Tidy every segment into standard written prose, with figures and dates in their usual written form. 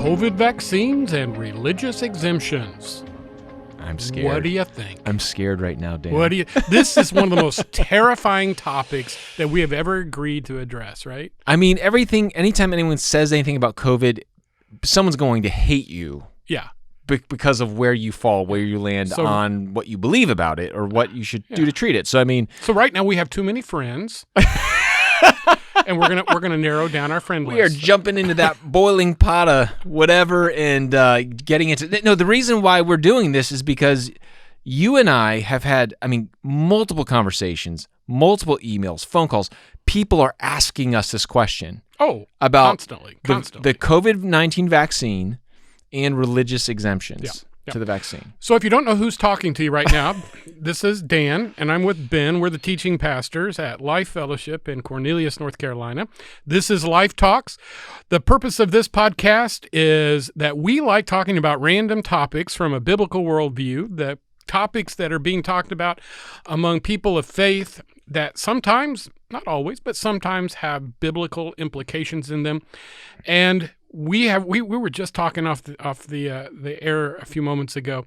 COVID vaccines and religious exemptions. I'm scared. What do you think? I'm scared right now, Dan. This is one of the most terrifying topics that we have ever agreed to address, right? I mean, anytime anyone says anything about COVID, someone's going to hate you. Yeah. Because of where you fall, where you land on what you believe about it or what you should do to treat it. So, I mean... So right now we have too many friends. And we're gonna narrow down our friend list. We are jumping into that boiling pot of whatever and getting into... No, the reason why we're doing this is because you and I have had, multiple conversations, multiple emails, phone calls. People are asking us this question. About constantly. The COVID-19 vaccine and religious exemptions to the vaccine. So if you don't know who's talking to you right now, this is Dan, and I'm with Ben. We're the teaching pastors at Life Fellowship in Cornelius, North Carolina. This is Life Talks. The purpose of this podcast is that we like talking about random topics from a biblical worldview, the topics that are being talked about among people of faith that sometimes, not always, but sometimes have biblical implications in them. And we were just talking off the air a few moments ago.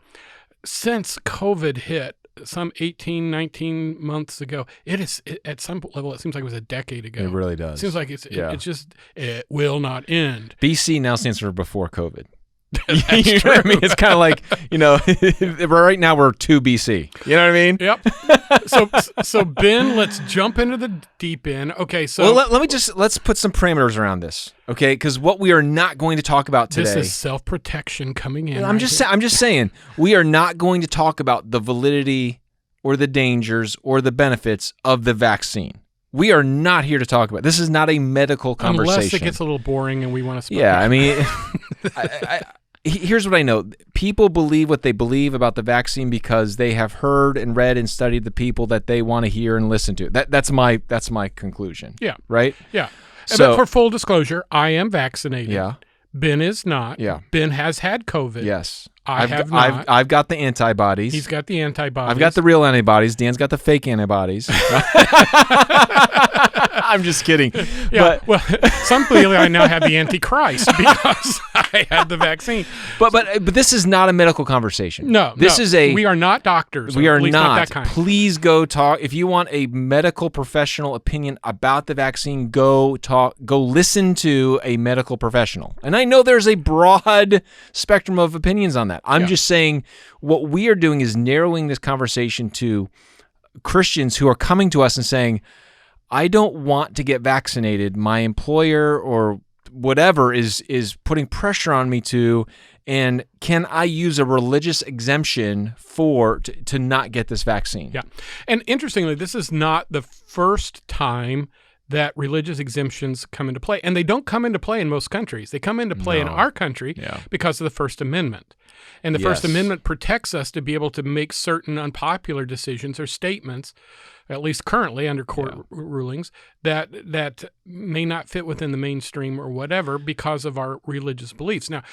Since COVID hit some 18, 19 months ago, at some level, it seems like it was a decade ago. It really does. It seems like it will not end. BC now stands for before COVID. You know what I mean? It's kind of like, right now we're 2 BC. You know what I mean? Yep. So Ben, let's jump into the deep end. Okay, so well, let's put some parameters around this, okay? Because what we are not going to talk about today. This is self-protection coming in. I'm just saying we are not going to talk about the validity or the dangers or the benefits of the vaccine. We are not here to talk about. This is not a medical conversation. Unless it gets a little boring and we want to spend. Yeah, I mean, here's what I know. People believe what they believe about the vaccine because they have heard and read and studied the people that they want to hear and listen to. That's my conclusion. Yeah. Right? Yeah. So, but for full disclosure, I am vaccinated. Yeah. Ben is not. Yeah. Ben has had COVID. Yes. I have not. I've got the antibodies. He's got the antibodies. I've got the real antibodies. Dan's got the fake antibodies. I'm just kidding. Yeah. Well, some people I now have the Antichrist because I had the vaccine. But this is not a medical conversation. No. We are not doctors. We are not. That kind. Please go talk. If you want a medical professional opinion about the vaccine, go listen to a medical professional. And I know there's a broad spectrum of opinions on that. I'm just saying what we are doing is narrowing this conversation to Christians who are coming to us and saying, I don't want to get vaccinated. My employer or whatever is putting pressure on me to, and can I use a religious exemption to not get this vaccine? Yeah. And interestingly, this is not the first time that religious exemptions come into play. And they don't come into play in most countries. They come into play in our country because of the First Amendment. And the First Amendment protects us to be able to make certain unpopular decisions or statements, at least currently under court rulings, that may not fit within the mainstream or whatever because of our religious beliefs. Now,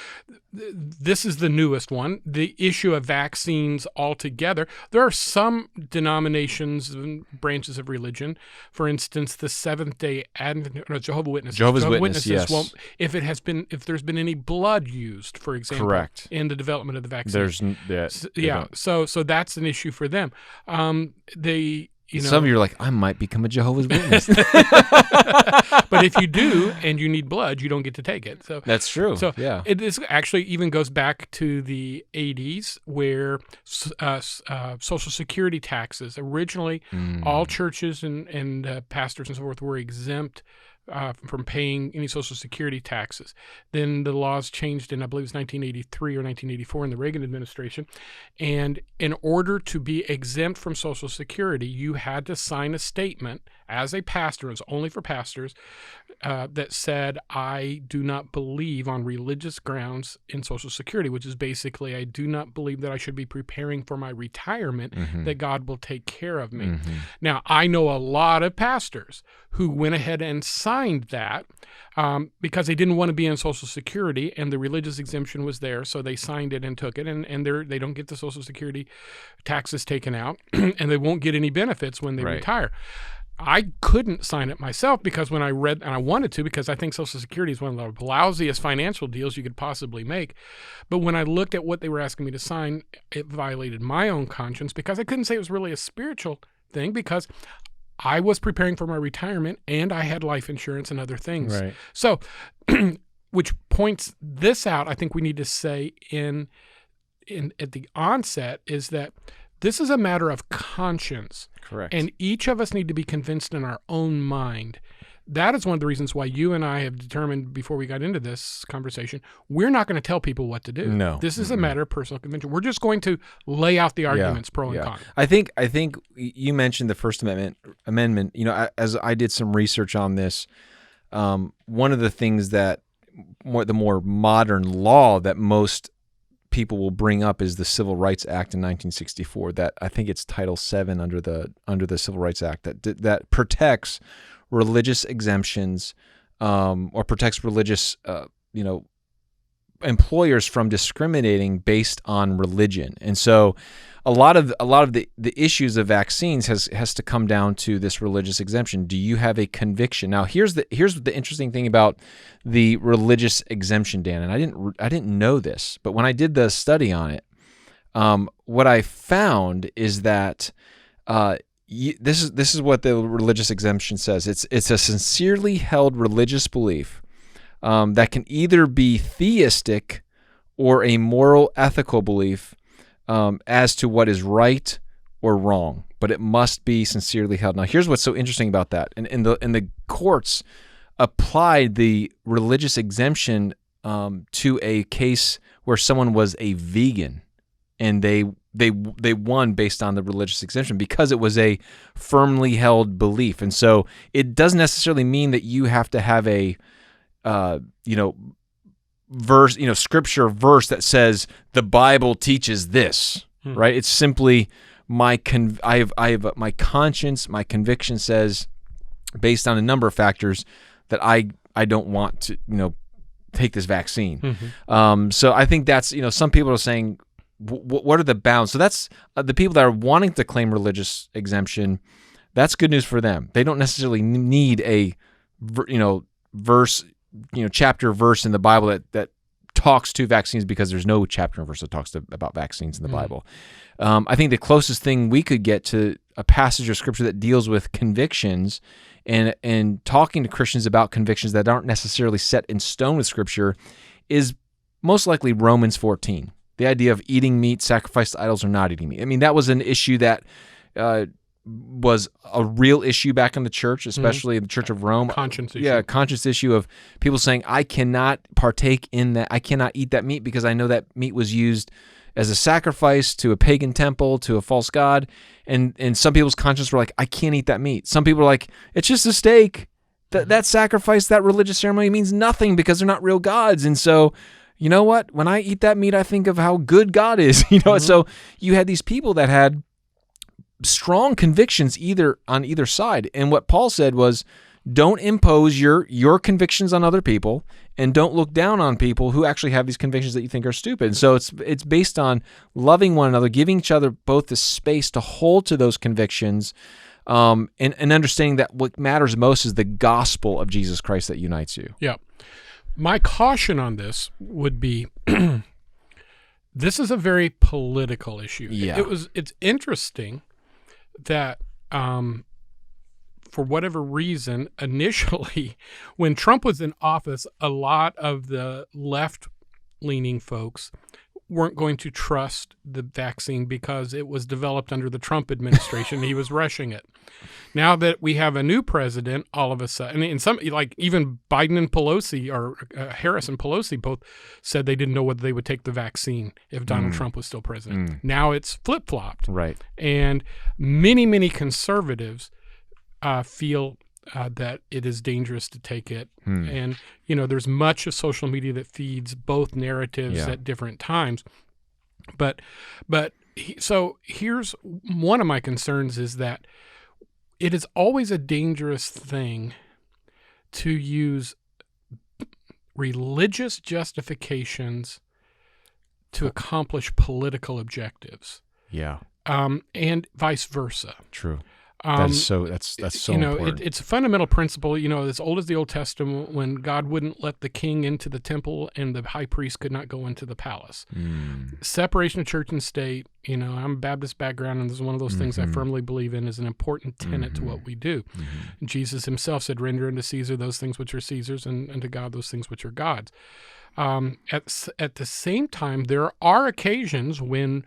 this is the newest one, the issue of vaccines altogether. There are some denominations and branches of religion, for instance, the Seventh-day Adventist, Jehovah's Witnesses yes. won't, if there's been any blood used, for example, correct, in the development of the vaccine. So that's an issue for them. Some of you are like, I might become a Jehovah's Witness. But if you do and you need blood, you don't get to take it. So that's true. So it is actually even goes back to the 80s where Social Security taxes, originally all churches and pastors and so forth were exempt from paying any Social Security taxes. Then the laws changed in, I believe it was 1983 or 1984 in the Reagan administration. And in order to be exempt from Social Security, you had to sign a statement as a pastor, it was only for pastors, that said, I do not believe on religious grounds in Social Security, which is basically, I do not believe that I should be preparing for my retirement, that God will take care of me. Now, I know a lot of pastors who went ahead and signed that because they didn't want to be in Social Security, and the religious exemption was there, so they signed it and took it, and they don't get the Social Security taxes taken out, and they won't get any benefits when they retire. I couldn't sign it myself because when I read, and I wanted to because I think Social Security is one of the lousiest financial deals you could possibly make. But when I looked at what they were asking me to sign, it violated my own conscience because I couldn't say it was really a spiritual thing because I was preparing for my retirement and I had life insurance and other things. Right. So, which points this out, I think we need to say at the onset is that this is a matter of conscience. Correct. And each of us need to be convinced in our own mind. That is one of the reasons why you and I have determined before we got into this conversation, we're not going to tell people what to do. No. This is a matter of personal conviction. We're just going to lay out the arguments pro and con. I think you mentioned the First Amendment. You know, as I did some research on this, one of the things that the more modern law that most people will bring up is the Civil Rights Act in 1964. That I think it's Title VII under the Civil Rights Act that protects religious exemptions or protects religious employers from discriminating based on religion. And so a lot of the issues of vaccines has to come down to this religious exemption. Do you have a conviction? Now here's the interesting thing about the religious exemption, Dan, and I didn't know this, but when I did the study on it, what I found is that this is what the religious exemption says. It's a sincerely held religious belief that can either be theistic or a moral ethical belief as to what is right or wrong, but it must be sincerely held. Now, here's what's so interesting about that. And the courts applied the religious exemption to a case where someone was a vegan, and they won based on the religious exemption because it was a firmly held belief. And so it doesn't necessarily mean that you have to have a verse, scripture verse that says the Bible teaches this, right? It's simply my conscience, my conviction says, based on a number of factors, that I don't want to take this vaccine. Mm-hmm. So I think that's some people are saying, what are the bounds? So that's the people that are wanting to claim religious exemption. That's good news for them. They don't necessarily need a verse, chapter verse in the Bible that talks to vaccines, because there's no chapter and verse that talks about vaccines in the Bible. I think the closest thing we could get to a passage of scripture that deals with convictions and talking to Christians about convictions that aren't necessarily set in stone with scripture is most likely Romans 14. The idea of eating meat sacrificed to idols or not eating meat. I mean, that was an issue that was a real issue back in the church, especially in the Church of Rome. Conscience issue. Yeah, conscience issue of people saying, I cannot partake in that. I cannot eat that meat because I know that meat was used as a sacrifice to a pagan temple, to a false god. And some people's conscience were like, I can't eat that meat. Some people are like, it's just a steak. That sacrifice, that religious ceremony means nothing because they're not real gods. And so, you know what? When I eat that meat, I think of how good God is. So you had these people that had strong convictions on either side. And what Paul said was, don't impose your convictions on other people, and don't look down on people who actually have these convictions that you think are stupid. So it's based on loving one another, giving each other both the space to hold to those convictions, and understanding that what matters most is the gospel of Jesus Christ that unites you. Yeah. My caution on this would be, this is a very political issue. Yeah. It's interesting that for whatever reason, initially, when Trump was in office, a lot of the left-leaning folks weren't going to trust the vaccine because it was developed under the Trump administration. He was rushing it. Now that we have a new president, all of a sudden, and some, like even Biden and Pelosi, or Harris and Pelosi both said they didn't know whether they would take the vaccine if Donald Trump was still president. Now it's flip-flopped. Right. And many, many conservatives feel that it is dangerous to take it. And, there's much of social media that feeds both narratives at different times. So here's one of my concerns is that it is always a dangerous thing to use religious justifications to accomplish political objectives. Yeah. And vice versa. True. That's so important. It's a fundamental principle, as old as the Old Testament, when God wouldn't let the king into the temple and the high priest could not go into the palace. Separation of church and state, I'm a Baptist background, and this is one of those things I firmly believe in is an important tenet to what we do. Jesus himself said, render unto Caesar those things which are Caesar's, and to God those things which are God's. At the same time, there are occasions when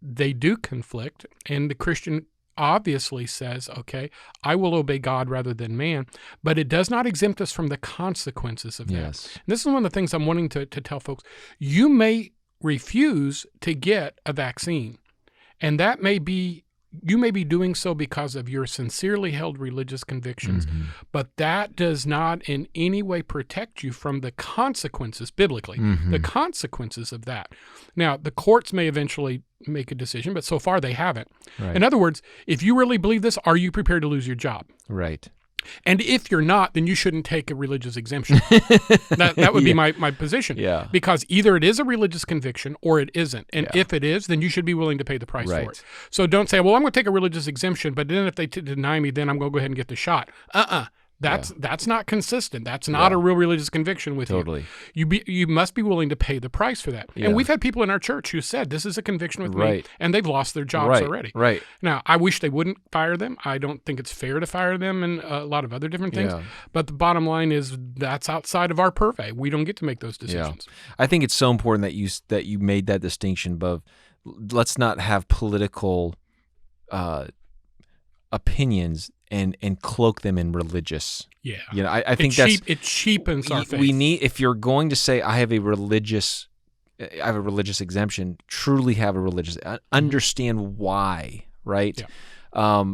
they do conflict, and the Christian obviously says, okay, I will obey God rather than man, but it does not exempt us from the consequences of that. Yes. And this is one of the things I'm wanting to tell folks. You may refuse to get a vaccine, and that you may be doing so because of your sincerely held religious convictions, but that does not in any way protect you from the consequences, biblically, the consequences of that. Now, the courts may eventually make a decision, but so far they haven't. Right. In other words, if you really believe this, are you prepared to lose your job? Right. And if you're not, then you shouldn't take a religious exemption. That would be my position. Yeah. Because either it is a religious conviction or it isn't. And if it is, then you should be willing to pay the price for it. So don't say, well, I'm going to take a religious exemption, but then if they deny me, then I'm going to go ahead and get the shot. That's not consistent. That's not a real religious conviction with you. You must be willing to pay the price for that. And we've had people in our church who said, this is a conviction with me, and they've lost their jobs already. Right. Now, I wish they wouldn't fire them. I don't think it's fair to fire them and a lot of other different things. But the bottom line is that's outside of our purvey. We don't get to make those decisions. I think it's so important that you made that distinction, Bob. Let's not have political opinions and cloak them in religious. Yeah. I think it cheapens our faith. We need, if you're going to say I have a religious exemption, truly have a religious, understand why, right? Yeah.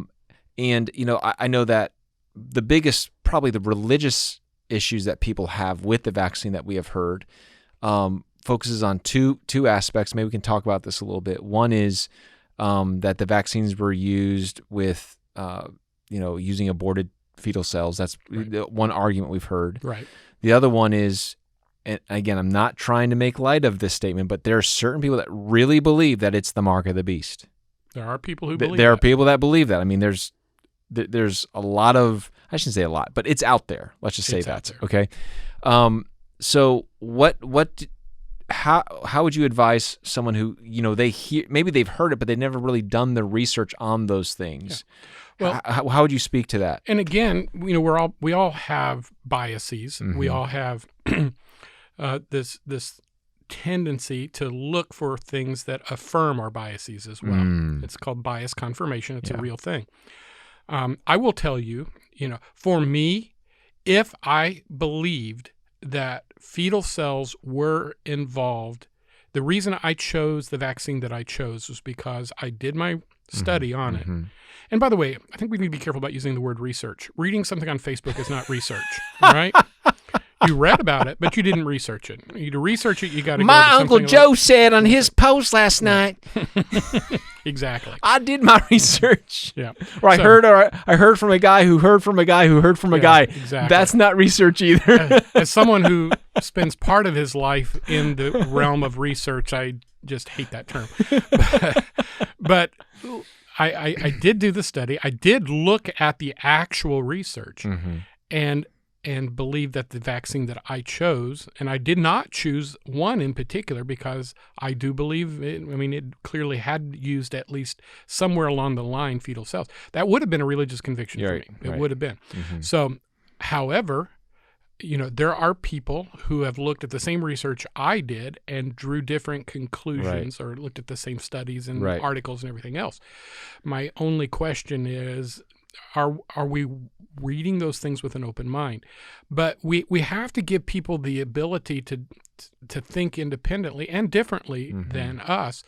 And I know that the biggest, probably the religious issues that people have with the vaccine that we have heard focuses on two aspects. Maybe we can talk about this a little bit. One is that the vaccines were used with using aborted fetal cells. That's one argument we've heard. Right. The other one is, and again, I'm not trying to make light of this statement, but there are certain people that really believe that it's the mark of the beast. There are people who believe There are people that believe that. I mean, there's a lot of, I shouldn't say a lot, but it's out there. Let's just say that. Okay. So how would you advise someone who, they hear, maybe they've heard it, but they've never really done the research on those things? Yeah. Well, how would you speak to that? And again, we all have biases. We all have this tendency to look for things that affirm our biases as well. It's called bias confirmation. It's a real thing. I will tell you, for me, if I believed that fetal cells were involved, the reason I chose the vaccine that I chose was because I did my study on it. And by the way, I think we need to be careful about using the word research. Reading something on Facebook is not research, all right? You read about it, but you didn't research it. To research it, you got to go to My Uncle Joe said on his post last night. Exactly. I did my research. Yeah. Or I heard from a guy who heard from a guy who heard from a guy. Exactly. That's not research either. As someone who spends part of his life in the realm of research, I just hate that term. But I did do the study. I did look at the actual research and believe that the vaccine that I chose, and I did not choose one in particular because I do believe it clearly had used at least somewhere along the line fetal cells. That would have been a religious conviction for me. It would have been. So, however, there are people who have looked at the same research I did and drew different conclusions or looked at the same studies and articles and everything else. My only question is, are we reading those things with an open mind? But we have to give people the ability to think independently and differently than us.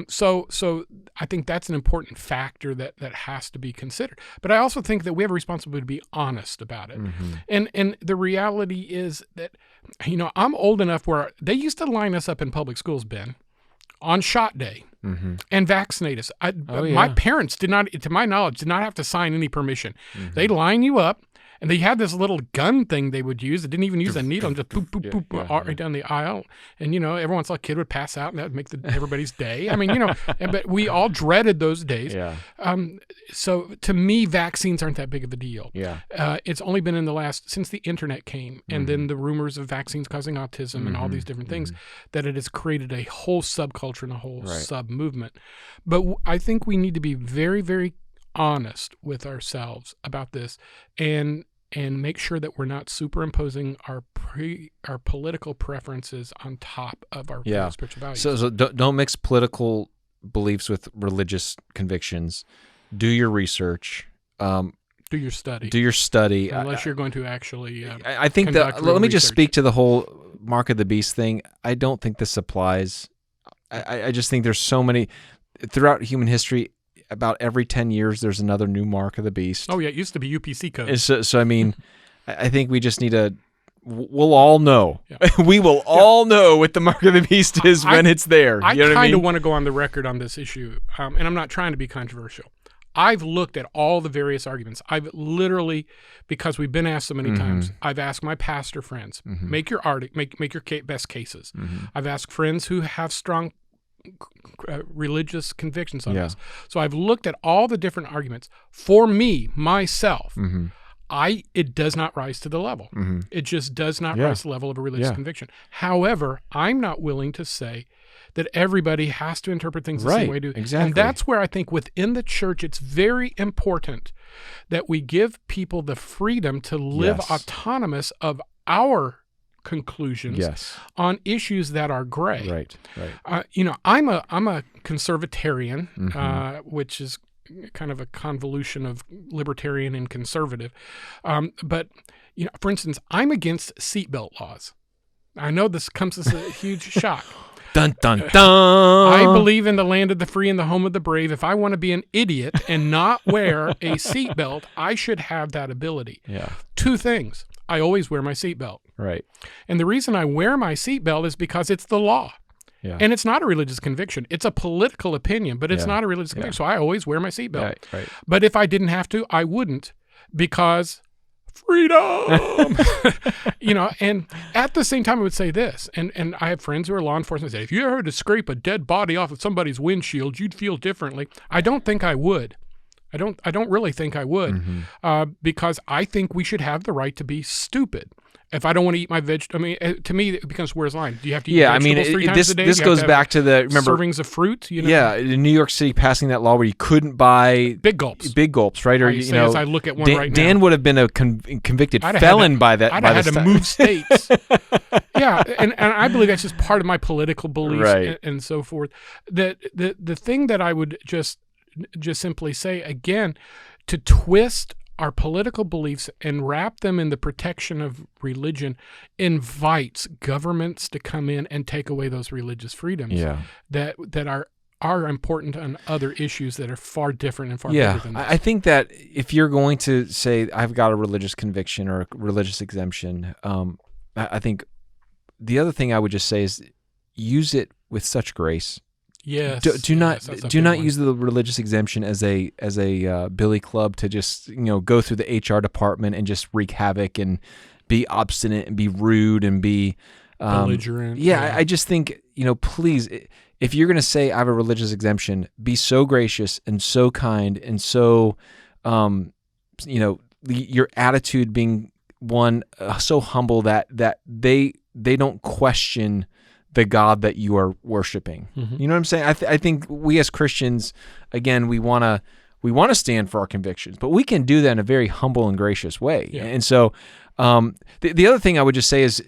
So I think that's an important factor that has to be considered. But I also think that we have a responsibility to be honest about it. And the reality is that, I'm old enough where they used to line us up in public schools, Ben, on shot day and vaccinate us. My parents did not, to my knowledge, did not have to sign any permission. They'd line you up. And they had this little gun thing they would use. It didn't even use a needle, and just boop, boop, boop, right down the aisle. And, every once in a while a kid would pass out, and that would make everybody's day. I mean, but we all dreaded those days. Yeah. So to me, vaccines aren't that big of a deal. Yeah. It's only been since the internet came, and then the rumors of vaccines causing autism and all these different things, that it has created a whole subculture and a whole sub-movement. But I think we need to be very, very honest with ourselves about this, and make sure that we're not superimposing our political preferences on top of our spiritual values. So don't mix political beliefs with religious convictions. Do your research. Do your study. Unless you're going to actually I think that, let me just speak to the whole Mark of the Beast thing. I don't think this applies. I just think there's so many, throughout human history, about every 10 years, there's another new Mark of the Beast. Oh, yeah. It used to be UPC code. So I mean, I think we just need to, we'll all know. Yeah. We will all know what the Mark of the Beast is when it's there. I kind of want to go on the record on this issue, and I'm not trying to be controversial. I've looked at all the various arguments. I've literally, because we've been asked so many times, I've asked my pastor friends, make your best cases. I've asked friends who have strong religious convictions on this. So I've looked at all the different arguments. For me, myself, it does not rise to the level. It just does not rise to the level of a religious conviction. However, I'm not willing to say that everybody has to interpret things the same way. Exactly. And that's where I think within the church, it's very important that we give people the freedom to live autonomous of our conclusions on issues that are gray. Right. I'm a conservatarian, which is kind of a convolution of libertarian and conservative. But for instance, I'm against seatbelt laws. I know this comes as a huge shock. Dun, dun, dun. I believe in the land of the free and the home of the brave. If I want to be an idiot and not wear a seatbelt, I should have that ability. Yeah. Two things. I always wear my seatbelt. Right. And the reason I wear my seatbelt is because it's the law. Yeah. And it's not a religious conviction. It's a political opinion, but it's not a religious conviction. So I always wear my seatbelt. Right. But if I didn't have to, I wouldn't, because freedom. And at the same time, I would say this, and I have friends who are law enforcement say, if you ever had to scrape a dead body off of somebody's windshield, you'd feel differently. I don't think I would. I don't really think I would, because I think we should have the right to be stupid. If I don't want to eat my to me, it becomes where's the line? Do you have to eat vegetables 3 times a day? This goes back to the, remember, servings of fruit? Yeah, in New York City passing that law where you couldn't buy big gulps, right? Or as I look at one right now, Dan would have been a convicted felon by that. I'd have had to move states. and I believe that's just part of my political beliefs and so forth. The thing that I would just simply say again, to twist our political beliefs and wrap them in the protection of religion invites governments to come in and take away those religious freedoms that are important on other issues that are far different and far bigger than this. I think that if you're going to say, I've got a religious conviction or a religious exemption, I think the other thing I would just say is use it with such grace. Yes. Do not use the religious exemption as a billy club to just go through the HR department and just wreak havoc and be obstinate and be rude and be belligerent. I just think please, if you're going to say I have a religious exemption, be so gracious and so kind and so your attitude being one so humble that they don't question the God that you are worshiping. You know what I'm saying? I think we as Christians, again, we want to stand for our convictions, but we can do that in a very humble and gracious way. Yeah. And so the other thing I would just say is,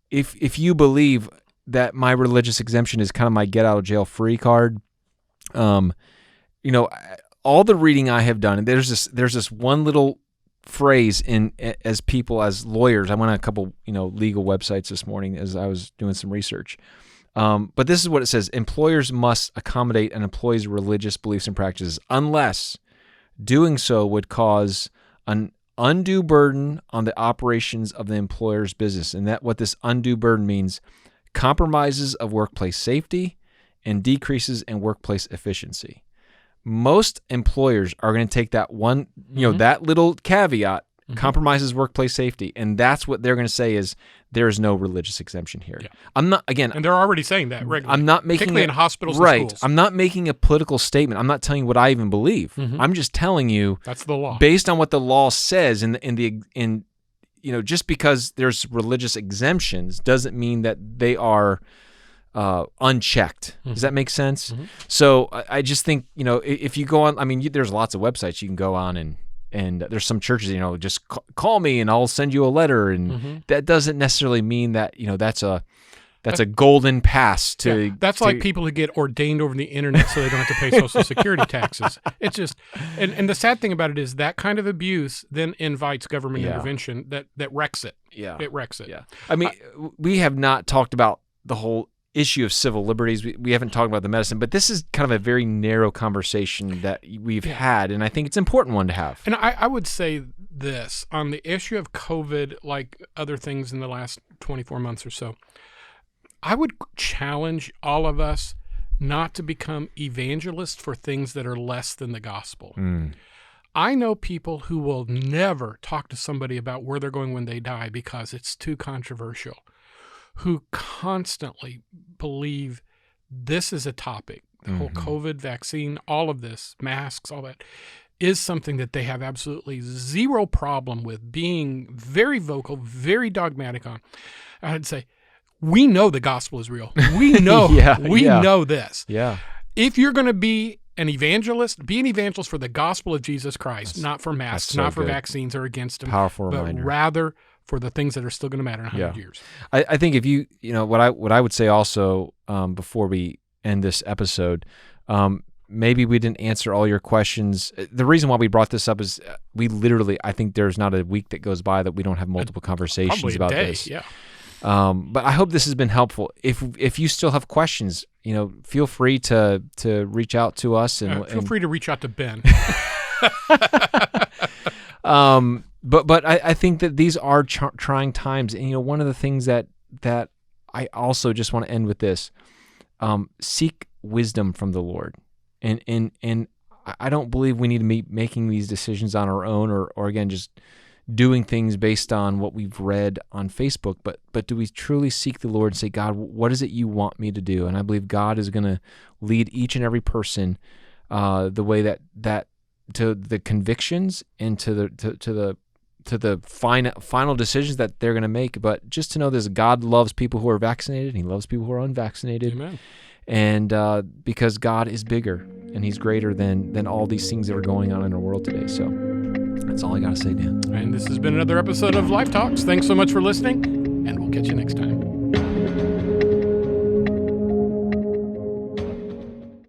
if you believe that my religious exemption is kind of my get out of jail free card, all the reading I have done, and there's this one little phrase as lawyers. I went on a couple legal websites this morning as I was doing some research, but this is what it says: employers must accommodate an employee's religious beliefs and practices unless doing so would cause an undue burden on the operations of the employer's business. And that what this undue burden means: compromises of workplace safety and decreases in workplace efficiency. Most employers are going to take that one, that little caveat compromises workplace safety, and that's what they're going to say is there is no religious exemption here. Yeah. I'm not, again, and they're already saying that regularly. I'm not making particularly in hospitals right. and schools. I'm not making a political statement. I'm not telling you what I even believe. I'm just telling you that's the law. Based on what the law says just because there's religious exemptions doesn't mean that they are unchecked. Does that make sense? So I just think, if you go on, I mean, there's lots of websites you can go on and there's some churches, just call me and I'll send you a letter. And that doesn't necessarily mean that, that's a golden pass to. That's like people who get ordained over the internet so they don't have to pay Social Security taxes. It's just, and the sad thing about it is that kind of abuse then invites government intervention that wrecks it. Yeah. It wrecks it. Yeah. I mean, we have not talked about the whole issue of civil liberties. We haven't talked about the medicine, but this is kind of a very narrow conversation that we've had, and I think it's an important one to have. And I would say this on the issue of COVID, like other things in the last 24 months or so, I would challenge all of us not to become evangelists for things that are less than the gospel. I know people who will never talk to somebody about where they're going when they die because it's too controversial, who constantly believe this is a topic, the whole COVID vaccine, all of this, masks, all that, is something that they have absolutely zero problem with being very vocal, very dogmatic on. I'd say, we know the gospel is real. We know, know this. Yeah. If you're going to be an evangelist, be an evangelist for the gospel of Jesus Christ, not for masks, not for vaccines or against them. Powerful reminder. But rather for the things that are still going to matter in 100 years. I think if what I would say also before we end this episode, maybe we didn't answer all your questions. The reason why we brought this up is we literally, I think there's not a week that goes by that we don't have multiple conversations about this. Yeah. But I hope this has been helpful. If you still have questions, feel free to reach out to us and feel free to reach out to Ben. But I think that these are trying times, and one of the things that I also just want to end with this: seek wisdom from the Lord, and I don't believe we need to be making these decisions on our own, or again just doing things based on what we've read on Facebook. But do we truly seek the Lord and say, God, what is it you want me to do? And I believe God is going to lead each and every person the way that to the convictions and to the final decisions that they're going to make. But just to know this, God loves people who are vaccinated, and He loves people who are unvaccinated. Amen. And because God is bigger and He's greater than all these things that are going on in our world today. So that's all I got to say, Dan. And this has been another episode of Life Talks. Thanks so much for listening, and we'll catch you next time.